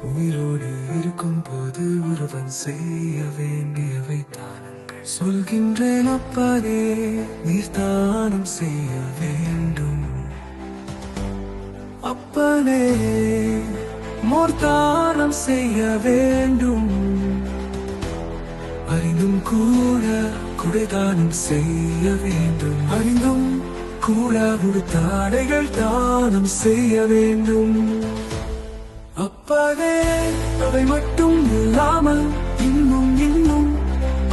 உயிரோடு இருக்கும் போது ஒருவன் செய்ய வேண்டியவை தானங்கள் சொல்கின்றேன் அப்பனே, நீர் தானம் செய்ய வேண்டும். அப்பனே, மோர் தானம் செய்ய வேண்டும். அறிந்தும் கூட குடைதானம் செய்ய வேண்டும். அறிந்தும் கூட உடுத்தாடைகள் தானம் செய்ய வேண்டும். அப்பனே, அவை மட்டும் இல்லாமல் இன்னும் இன்னும்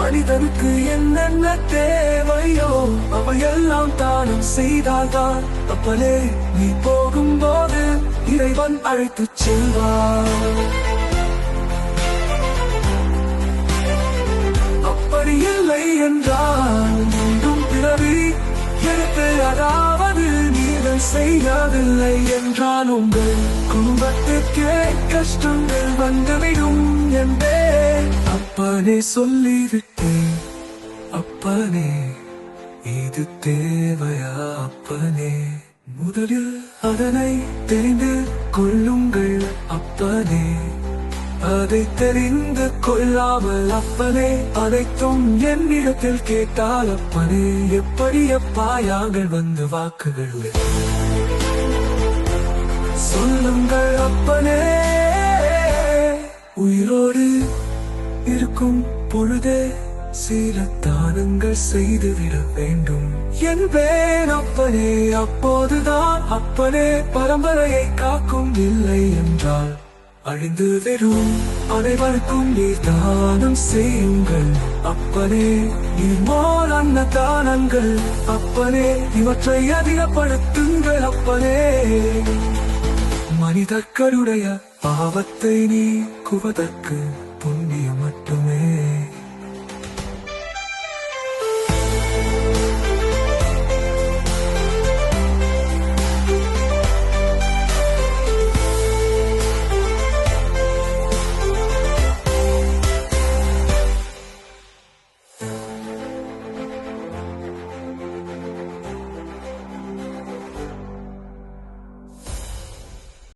மனிதனுக்கு என்னென்ன தேவையோ அவையெல்லாம் தானம் செய்தால்தான் அப்பனே நீ போகும்போது இறைவன் அழைத்துச் செல்வார். அப்படி இல்லை என்றால் மீண்டும் பிறவி எடுத்து, அதாவது நீங்கள் செய்யவில்லை என்றால் உங்கள் குடும்பத்திற்கே கஷ்டங்கள் வந்துவிடும் என்றே அப்பனே சொல்லிவிட்டேன். அப்பனே, இது தேவையா அப்பனே? முதலில் அதனை தெரிந்து கொள்ளுங்கள் அப்பனே. அதை தெரிந்து கொள்ளாமல் அப்பனே அனைத்தும் என்னிடத்தில் கேட்டால் அப்பனே எப்படி அப்பாயாங்கள் வந்து வாக்குகள் சொல்லுங்கள் அப்பனே. உயிரோடு இருக்கும் பொழுதே சில தானங்கள் செய்துவிட வேண்டும் என்பேன் அப்பனே. அப்போதுதான் அப்பனே பரம்பரையை காக்கும். இல்லை என்றால் அழிந்து வெறும் அனைவருக்கும் நீர் தானம் செய்யுங்கள் அப்பனே. நீர் அன்னதானங்கள் அப்பனே, இவற்றை அதிகப்படுத்துங்கள் அப்பனே. மனிதர்களுடைய பாவத்தை நீக்குவதற்கு